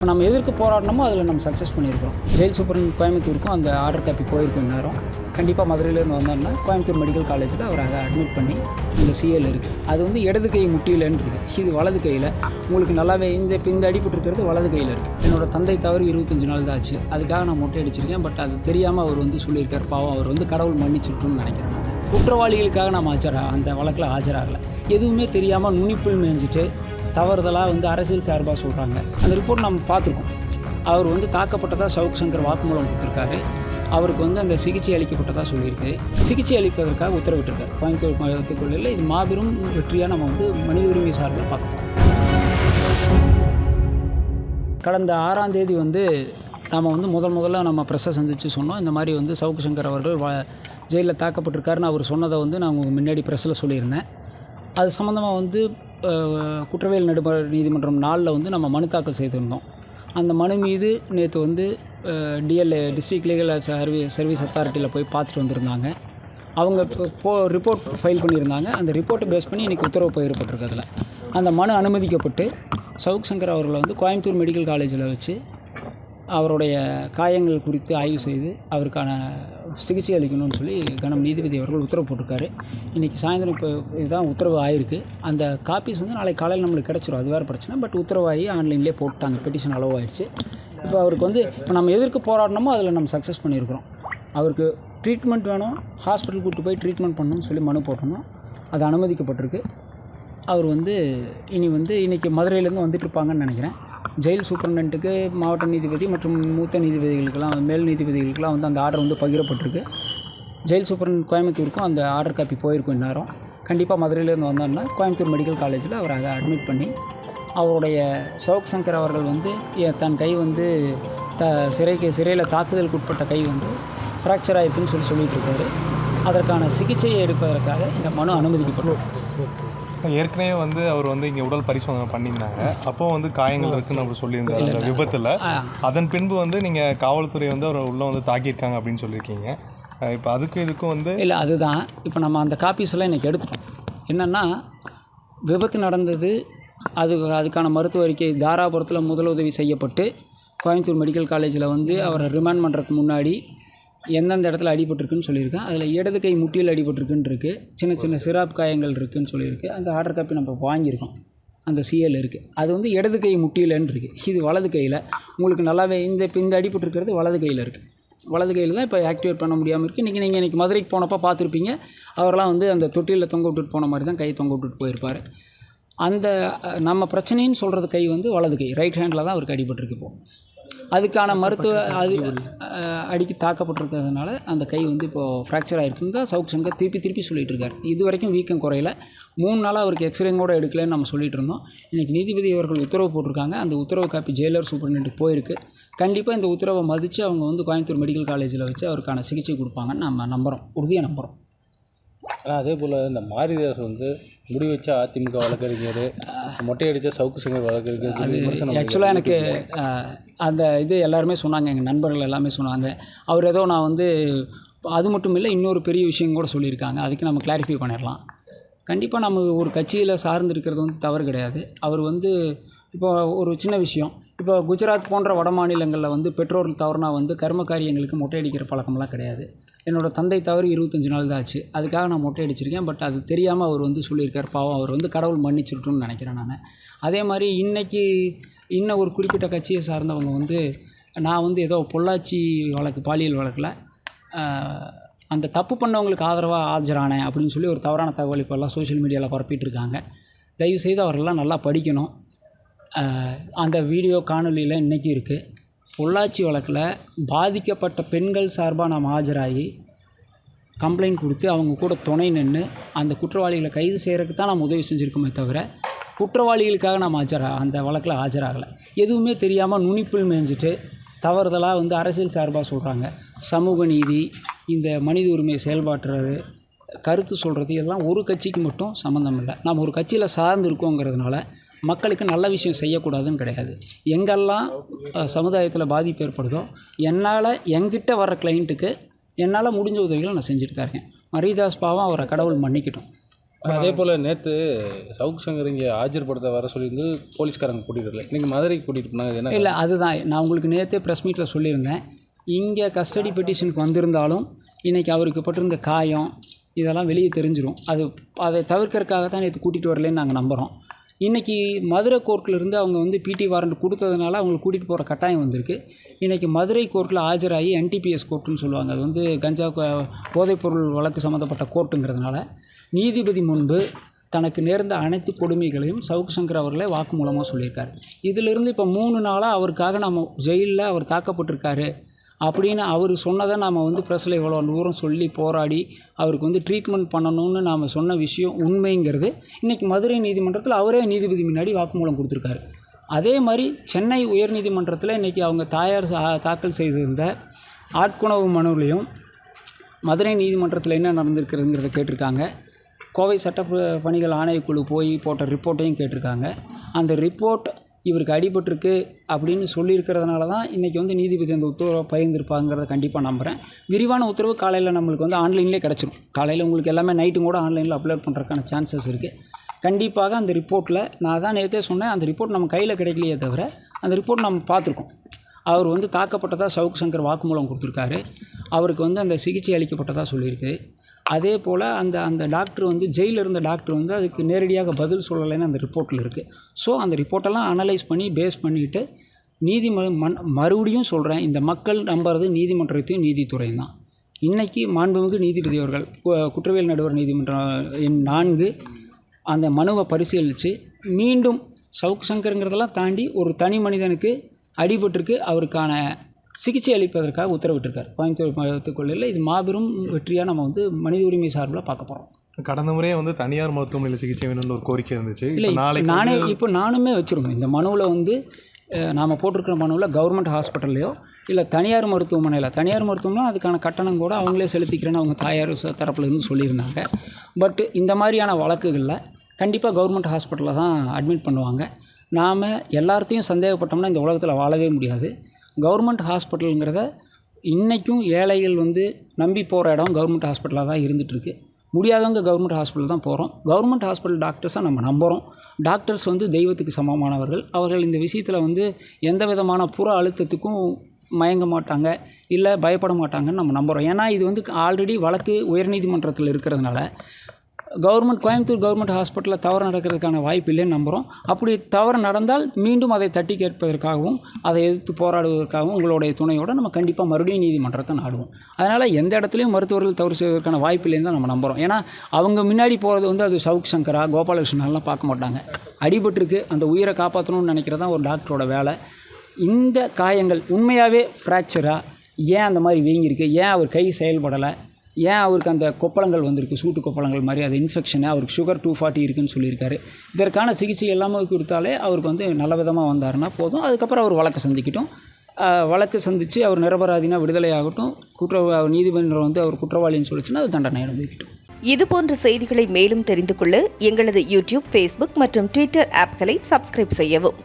இப்போ நம்ம எதற்கு போராடினமோ அதில் நம்ம சக்ஸஸ் பண்ணியிருக்கிறோம். ஜெயில் சூப்பரன் கோயம்புத்தூருக்கும் அந்த ஆர்டர் காப்பி போயிருக்கும் நேரம். கண்டிப்பாக மதுரையிலேருந்து வந்தோம்னா கோயம்புத்தூர் மெடிக்கல் காலேஜில் அவர் அதை அட்மிட் பண்ணி இந்த சிஎல் இருக்குது. அது வந்து இடது கை முட்டியிலன்னு இருக்குது. இது வலது கையில் உங்களுக்கு நல்லாவே இந்த அடிபட்டுருக்கிறது வலது கையில் இருக்குது. என்னோடய தந்தை தவறு 25 நாள் தான் ஆச்சு. அதுக்காக நான் மொட்டை அடிச்சிருக்கேன். பட் அது தெரியாமல் அவர் வந்து சொல்லியிருக்கார். பாவம் அவர் வந்து கடவுள் மன்னிச்சுட்டுன்னு நினைக்கிறேன். குற்றவாளிகளுக்காக நம்ம அந்த வழக்கில் ஆஜராகலை. எதுவுமே தெரியாமல் நுனிப்புள் மேய்ஞ்சிட்டு தவறுதலாக வந்து அரசியல் சார்பாக சொல்கிறாங்க. அந்த ரிப்போர்ட் நம்ம பார்த்துருக்கோம். அவர் வந்து தாக்கப்பட்டதாக சவுக் சங்கர் வாக்குமூலம் கொடுத்துருக்காரு. அவருக்கு வந்து அந்த சிகிச்சை அளிக்கப்பட்டதாக சொல்லியிருக்கு. சிகிச்சை அளிப்பதற்காக உத்தரவிட்டிருக்காரு கோயம்புத்தூர் மாவட்டத்துக்குள்ள. இது மாபெரும் வெற்றியாக நம்ம வந்து மனித உரிமை சார்பில் பார்க்கணும். கடந்த 6ஆம் தேதி வந்து நாம் வந்து முதல்ல நம்ம ப்ரெஸ்ஸை சந்தித்து சொன்னோம். இந்த மாதிரி வந்து சவுக் சங்கர் அவர்கள் ஜெயிலில் தாக்கப்பட்டிருக்காருன்னு அவர் சொன்னதை வந்து நான் உங்களுக்கு முன்னாடி ப்ரெஸ்ஸில் சொல்லியிருந்தேன். அது சம்மந்தமாக வந்து குற்றவியல் நடுவர் நீதிமன்றம் 4 வந்து நம்ம மனு தாக்கல் செய்திருந்தோம். அந்த மனு மீது நேற்று வந்து டிஸ்ட்ரிக்ட் லீகல் சர்வீஸ் அத்தாரிட்டியில் போய் பார்த்துட்டு வந்திருந்தாங்க. அவங்க ரிப்போர்ட் ஃபைல் பண்ணியிருந்தாங்க. அந்த ரிப்போர்ட்டை பேஸ் பண்ணி இன்றைக்கி உத்தரவு பகிரப்பட்டிருக்கு. அதில் அந்த மனு அனுமதிக்கப்பட்டு சவுக் சங்கர் அவர்களை வந்து கோயம்புத்தூர் மெடிக்கல் காலேஜில் வச்சு அவருடைய காயங்கள் குறித்து ஆய்வு செய்து அவருக்கான சிகிச்சை அளிக்கணும்னு சொல்லி கனம் நீதிபதி அவர்கள் உத்தரவு போட்டிருக்காரு. இன்றைக்கி சாயந்தரம் இப்போ இதுதான் உத்தரவு ஆகிருக்கு. அந்த காப்பீஸ் வந்து நாளைக்கு காலையில் நம்மளுக்கு கிடச்சிரும். அது வேறு பிரச்சனை. பட் உத்தரவாகி ஆன்லைன்லேயே போட்டாங்க. பெட்டிஷன் அளவு ஆயிடுச்சு. இப்போ அவருக்கு வந்து இப்போ நம்ம எதற்கு போராடினமோ அதில் நம்ம சக்ஸஸ் பண்ணியிருக்கிறோம். அவருக்கு ட்ரீட்மெண்ட் வேணும், ஹாஸ்பிட்டல் கூப்பிட்டு போய் ட்ரீட்மெண்ட் பண்ணணும்னு சொல்லி மனு போட்டணும். அது அனுமதிக்கப்பட்டிருக்கு. அவர் வந்து இன்றைக்கி மதுரையிலேருந்து வந்துட்டுருப்பாங்கன்னு நினைக்கிறேன். ஜெயில் சூப்பரண்டன்ட்டுக்கு மாவட்ட நீதிபதி மற்றும் மூத்த நீதிபதிகளுக்கெல்லாம் மேல் நீதிபதிகளுக்கெல்லாம் வந்து அந்த ஆர்டர் வந்து பகிரப்பட்டிருக்கு. ஜெயில் சூப்பரண்ட் கோயம்புத்தூருக்கும் அந்த ஆர்டர் காப்பி போயிருக்கும் இந்நேரம். கண்டிப்பாக மதுரையிலேருந்து வந்தோம்னா கோயம்புத்தூர் மெடிக்கல் காலேஜில் அவர் அதை அட்மிட் பண்ணி அவருடைய சவுக் சங்கர் அவர்கள் வந்து தன் கை வந்து சிறையில் தாக்குதலுக்கு உட்பட்ட கை வந்து ஃப்ராக்சர் ஆகிருக்குன்னு சொல்லிட்டு இருக்காரு. அதற்கான சிகிச்சையை எடுப்பதற்காக இந்த மனு அனுமதிக்கப்பட்டிருக்கு. ஏற்கனவே வந்து அவர் வந்து இங்கே உடல் பரிசோதனை பண்ணியிருந்தாங்க. அப்போ வந்து காயங்கள் இருக்குன்னு அவர் சொல்லியிருந்தார் விபத்தில். அதன் பின்பு வந்து நீங்கள் காவல்துறை வந்து அவர் உள்ளே வந்து தாக்கியிருக்காங்க அப்படின்னு சொல்லியிருக்கீங்க. இப்போ இதுக்கும் வந்து இல்லை, அதுதான் இப்போ நம்ம அந்த காப்பீஸ் எல்லாம் இன்றைக்கி எடுத்துட்டோம். என்னென்னா விபத்து நடந்தது, அதுக்கான மருத்துவ அறிக்கை தாராபுரத்தில் முதலுதவி செய்யப்பட்டு கோயம்புத்தூர் மெடிக்கல் காலேஜில் வந்து அவரை ரிமாண்ட் பண்ணுறதுக்கு முன்னாடி எந்தெந்த இடத்துல அடிபட்டிருக்குன்னு சொல்லியிருக்கேன். அதில் இடது கை முட்டியில் அடிபட்டிருக்குன்னு இருக்குது. சின்ன சிராப் காயங்கள் இருக்குதுன்னு சொல்லியிருக்கு. அந்த ஆர்டர் காப்பி நம்ம வாங்கியிருக்கோம். அந்த சிஎல் இருக்குது. அது வந்து இடது கை முட்டியிலன்னு இருக்குது. இது வலது கையில் உங்களுக்கு நல்லாவே இந்த அடிபட்டிருக்கிறது வலது கையில் இருக்குது. வலது கையில் தான் இப்போ ஆக்டிவேட் பண்ண முடியாமல் இருக்குது. இன்றைக்கி மதுரைக்கு போனப்போ பார்த்துருப்பீங்க. அவரெல்லாம் வந்து அந்த தொட்டியில் தொங்க விட்டுட்டு போன மாதிரி தான் கை தொங்க விட்டுட்டு போயிருப்பார். அந்த நம்ம பிரச்சனைன்னு சொல்கிறது கை வந்து வலது கை, ரைட் ஹேண்டில் தான் அவருக்கு அடிபட்டிருக்கு. இப்போது அதுக்கான மருத்துவ அடிக்கி தாக்கப்பட்டிருக்கிறதுனால அந்த கை வந்து இப்போது ஃப்ராக்சர் ஆகிருக்குன்னு தான் சவுக் சங்கர் திருப்பி சொல்லிகிட்டு இருக்கார். இது வரைக்கும் வீக்கம் குறையில. 3 நாளாக அவருக்கு எக்ஸ்ரேங்க கூட எடுக்கலன்னு நம்ம சொல்லிகிட்டு இருந்தோம். இன்றைக்கி நீதிபதி அவர்கள் உத்தரவு போட்டிருக்காங்க. அந்த உத்தரவு காப்பி ஜெயிலர் சூப்பரண்ட்டுக்கு போயிருக்கு. கண்டிப்பாக இந்த உத்தரவை மதித்து அவங்க வந்து கோயம்புத்தூர் மெடிக்கல் காலேஜில் வச்சு அவருக்கான சிகிச்சை கொடுப்பாங்கன்னு நம்ம நம்புகிறோம், உறுதியாக நம்புகிறோம். ஆனால் அதே போல் இந்த மாரிதாஸ் வந்து முடி வச்சா அதிமுக வழக்கறிஞர், மொட்டையடிச்சா சவுக்கு சங்கர் வழக்கறிஞர். அது ஆக்சுவலாக எனக்கு அந்த எல்லாருமே சொன்னாங்க, எங்கள் நண்பர்கள் எல்லாமே சொன்னாங்க. அவர் ஏதோ நான் வந்து அது மட்டும் இல்லை, இன்னொரு பெரிய விஷயம் கூட சொல்லியிருக்காங்க. அதுக்கு நம்ம கிளாரிஃபை பண்ணிடலாம். கண்டிப்பாக நம்ம ஒரு கட்சியில் சார்ந்து இருக்கிறது வந்து தவறு கிடையாது. அவர் வந்து இப்போ ஒரு சின்ன விஷயம், இப்போ குஜராத் போன்ற வட மாநிலங்களில் வந்து பெற்றோர்கள் தவறுனா வந்து கர்ம காரியங்களுக்கு மொட்டை அடிக்கிற பழக்கம்லாம் கிடையாது. என்னோடய தந்தை தவறு 25 நாள் தான் ஆச்சு. அதுக்காக நான் மொட்டை அடிச்சிருக்கேன். பட் அது தெரியாமல் அவர் வந்து சொல்லியிருக்கார். பாவம் அவர் வந்து கடவுள் மன்னிச்சுட்டுன்னு நினைக்கிறேன் நான். அதே மாதிரி இன்றைக்கி இன்னும் ஒரு குறிப்பிட்ட கட்சியை சார்ந்தவங்க வந்து நான் வந்து ஏதோ பொள்ளாச்சி பாலியல் வழக்கில் அந்த தப்பு பண்ணவங்களுக்கு ஆதரவாக ஆஜரானேன் அப்படின்னு சொல்லி ஒரு தவறான தகவல் இப்போல்லாம் சோஷியல் மீடியாவில் பரப்பிட்டுருக்காங்க. தயவுசெய்து அவரெல்லாம் நல்லா படிக்கணும். அந்த வீடியோ காணொலியில் இன்றைக்கி இருக்குது. பொள்ளாச்சி வழக்கில் பாதிக்கப்பட்ட பெண்கள் சார்பாக நாம் ஆஜராகி கம்ப்ளைண்ட் கொடுத்து அவங்க கூட துணை நின்று அந்த குற்றவாளிகளை கைது செய்கிறதுக்கு தான் நாம் உதவி செஞ்சுருக்கோமே தவிர குற்றவாளிகளுக்காக நாம் அந்த வழக்கில் ஆஜராகலை. எதுவுமே தெரியாமல் நுனிப்புள் மேய்ஞ்சிட்டு தவறுதலாக வந்து அரசியல் சார்பாக சொல்கிறாங்க. சமூக நீதி, இந்த மனித உரிமை செயல்பாட்டுறது, கருத்து சொல்கிறது, இதெல்லாம் ஒரு கட்சிக்கு மட்டும் சம்மந்தம் இல்லை. நாம் ஒரு கட்சியில் சார்ந்து இருக்கோங்கிறதுனால மக்களுக்கு நல்ல விஷயம் செய்யக்கூடாதுன்னு கிடையாது. எங்கெல்லாம் சமுதாயத்தில் பாதிப்பு ஏற்படுதோ என்கிட்ட வர்ற கிளைண்ட்டுக்கு என்னால் முடிஞ்ச உதவிகளை நான் செஞ்சுட்டு தான் இருக்கேன். மரிதாஸ் பாவம் அவரை கடவுள் மன்னிக்கட்டும். அதே போல் நேற்று சவுக்கு சங்கர் இங்கே ஆஜர்படுத்த வர சொல்லியிருந்து போலீஸ்காரங்க கூட்டிகிட்டு வரல, இன்றைக்கி மதுரைக்கு கூட்டிகிட்டு போனாங்க. என்ன இல்லை, அதுதான் நான் உங்களுக்கு நேற்றே ப்ரெஸ் மீட்டில் சொல்லியிருந்தேன். இங்கே கஸ்டடி பெட்டிஷனுக்கு வந்திருந்தாலும் இன்றைக்கி அவருக்கு பட்டிருந்த காயம் இதெல்லாம் வெளியே தெரிஞ்சிடும். அதை தவிர்க்கறதுக்காக தான் நேற்று கூட்டிகிட்டு வரலன்னு நாங்கள் நம்புகிறோம். இன்றைக்கி மதுரை கோர்ட்டிலிருந்து அவங்க வந்து பிடி வாரண்ட் கொடுத்ததுனால அவங்களுக்கு கூட்டிகிட்டு போகிற கட்டாயம் வந்திருக்கு. இன்றைக்கி மதுரை கோர்ட்டில் ஆஜராகி NTPS கோர்ட்டுன்னு சொல்லுவாங்க, அது வந்து கஞ்சா போதைப்பொருள் வழக்கு சம்மந்தப்பட்ட கோர்ட்டுங்கிறதுனால நீதிபதி முன்பு தனக்கு நேர்ந்த அனைத்து கொடுமைகளையும் சவுக்கு சங்கர் அவர்களே வாக்குமூலமாக சொல்லியிருக்காரு. இதிலிருந்து இப்போ 3 நாளாக அவருக்காக நம்ம ஜெயிலில் அவர் தாக்கப்பட்டிருக்காரு அப்படின்னு அவர் சொன்னதை நாம் வந்து ப்ரெஸ்ஸில் இவ்வளோ தூரம் சொல்லி போராடி அவருக்கு வந்து ட்ரீட்மெண்ட் பண்ணணும்னு நாம் சொன்ன விஷயம் உண்மைங்கிறது இன்றைக்கி மதுரை நீதிமன்றத்தில் அவரே நீதிபதி முன்னாடி வாக்குமூலம் கொடுத்துருக்காரு. அதே மாதிரி சென்னை உயர்நீதிமன்றத்தில் இன்றைக்கி அவங்க தாக்கல் செய்திருந்த ஆட்கொணர்வு மனுவிலையும் மதுரை நீதிமன்றத்தில் என்ன நடந்திருக்குதுங்கிறத கேட்டிருக்காங்க. கோவை சட்ட பணிகள் ஆணையக்குழு போய் போட்ட ரிப்போர்ட்டையும் கேட்டிருக்காங்க. அந்த ரிப்போர்ட் இவருக்கு அடிபட்டிருக்கு அப்படின்னு சொல்லியிருக்கிறதுனால தான் இன்றைக்கி வந்து நீதிபதி அந்த உத்தரவை பகிர்ந்திருப்பாங்கிறத கண்டிப்பாக நம்புகிறேன். விரிவான உத்தரவு காலையில் நம்மளுக்கு வந்து ஆன்லைன்லேயே கிடச்சிடும். காலையில் உங்களுக்கு எல்லாமே நைட்டும் கூட ஆன்லைனில் அப்லோட் பண்ணுறதுக்கான சான்சஸ் இருக்குது. கண்டிப்பாக அந்த ரிப்போர்ட்டில் நான் தான் நேற்றே சொன்னேன், அந்த ரிப்போர்ட் நம்ம கையில் கிடைக்கலையே தவிர அந்த ரிப்போர்ட் நம்ம பார்த்துருக்கோம். அவர் வந்து தாக்கப்பட்டதாக சவுக்கு சங்கர் வாக்குமூலம் கொடுத்துருக்காரு. அவருக்கு வந்து அந்த சிகிச்சை அளிக்கப்பட்டதாக சொல்லியிருக்கு. அதே போல் அந்த டாக்டர் வந்து ஜெயிலில் இருந்த டாக்டர் வந்து அதுக்கு நேரடியாக பதில் சொல்லலைன்னு அந்த ரிப்போர்ட்டில் இருக்குது. ஸோ அந்த ரிப்போர்ட்டெல்லாம் அனலைஸ் பண்ணி பேஸ் பண்ணிவிட்டு மறுபடியும் சொல்கிறேன், இந்த மக்கள் நம்புறது நீதிமன்றத்தையும் நீதித்துறையும் தான். இன்றைக்கி மாண்புமிகு நீதிபதி அவர்கள் குற்றவியல் நடுவர் நீதிமன்றம் எண் 4 அந்த மனுவை பரிசீலித்து மீண்டும் சவுக்கு சங்கருங்கிறதெல்லாம் தாண்டி ஒரு தனி மனிதனுக்கு அடிபட்டிருக்கு, அவருக்கான சிகிச்சை அளிப்பதற்காக உத்தரவிட்டிருக்கார். கோயம்புத்தூர் மருத்துவக் கல்லூரியில் இது மாபெரும் வெற்றியாக நம்ம வந்து மனித உரிமை சார்பில் பார்க்க போகிறோம். கடந்த முறையே வந்து தனியார் மருத்துவமனையில் சிகிச்சை வேணும்னு ஒரு கோரிக்கை இருந்துச்சு. இல்லை, நானுமே வச்சுருந்தோம். இந்த மனுவில் வந்து நாம் போட்டிருக்கிற மனுவில் கவர்மெண்ட் ஹாஸ்பிட்டல்லையோ இல்லை தனியார் மருத்துவமனை அதுக்கான கட்டணம் கூட அவங்களே செலுத்திக்கிறேன்னு அவங்க தாயார் தரப்புலேருந்து சொல்லியிருந்தாங்க. பட் இந்த மாதிரியான வழக்குகளில் கண்டிப்பாக கவர்மெண்ட் ஹாஸ்பிட்டலில் தான் அட்மிட் பண்ணுவாங்க. நாம் எல்லாத்தையும் சந்தேகப்பட்டோம்னா இந்த உலகத்தில் வாழவே முடியாது. கவர்மெண்ட் ஹாஸ்பிட்டலுங்கிறத இன்றைக்கும் ஏழைகள் வந்து நம்பி போகிற இடம் கவர்மெண்ட் ஹாஸ்பிட்டலாக தான் இருந்துகிட்ருக்கு. முடியாதவங்க கவர்மெண்ட் ஹாஸ்பிட்டல் தான் போகிறோம். கவர்மெண்ட் ஹாஸ்பிட்டல் டாக்டர்ஸாக நம்ம நம்புகிறோம். டாக்டர்ஸ் வந்து தெய்வத்துக்கு சமமானவர்கள். அவர்கள் இந்த விஷயத்தில் வந்து எந்த விதமான புற அழுத்தத்துக்கும் மயங்க மாட்டாங்க, இல்லை பயப்பட மாட்டாங்கன்னு நம்ம நம்புகிறோம். ஏன்னா இது வந்து ஆல்ரெடி வழக்கு உயர்நீதிமன்றத்தில் இருக்கிறதுனால கோயம்புத்தூர் கவர்மெண்ட் ஹாஸ்பிட்டலில் தவறு நடக்கிறதுக்கான வாய்ப்பு இல்லைன்னு நம்புகிறோம். அப்படி தவறு நடந்தால் மீண்டும் அதை தட்டி கேட்பதற்காகவும் அதை எதிர்த்து போராடுவதற்காகவும் உங்களுடைய துணையோடு நம்ம கண்டிப்பாக மறுபடியும் நீதிமன்றத்தை நாடுவோம். அதனால் எந்த இடத்துலையும் மருத்துவர்கள் தவறு செய்வதற்கான வாய்ப்பு இல்லைன்னு தான் நம்ம நம்புகிறோம். ஏன்னா அவங்க முன்னாடி போகிறது வந்து அது சவுக்கு சங்கரா கோபாலகிருஷ்ணன்லாம் பார்க்க மாட்டாங்க. அடிபட்டிருக்கு, அந்த உயிரை காப்பாற்றணும்னு நினைக்கிறது தான் ஒரு டாக்டரோட வேலை. இந்த காயங்கள் உண்மையாகவே ஃப்ராக்சரா, ஏன் அந்த மாதிரி வீங்கியிருக்கு, ஏன் அவர் கை செயல்படலை, ஏன் அவருக்கு அந்த கொப்பளங்கள் வந்திருக்கு, சூட்டு கொப்பளங்கள் மாதிரி, அது இன்ஃபெக்ஷனு, அவருக்கு சுகர் 240 இருக்குதுன்னு சொல்லியிருக்காரு. இதற்கான சிகிச்சை எல்லாமே கொடுத்தாலே அவருக்கு வந்து நல்ல விதமாக வந்தாருன்னா போதும். அதுக்கப்புறம் அவர் வழக்கு சந்தித்து அவர் நிரபராதினா விடுதலை ஆகட்டும். நீதிமன்றம் வந்து அவர் குற்றவாளின்னு சொல்லிச்சுன்னா அது தண்டனை அனுபவிக்கட்டும். இதுபோன்ற செய்திகளை மேலும் தெரிந்து கொள்ள எங்களது யூடியூப், ஃபேஸ்புக் மற்றும் ட்விட்டர் ஆப்களை சப்ஸ்கிரைப் செய்யவும்.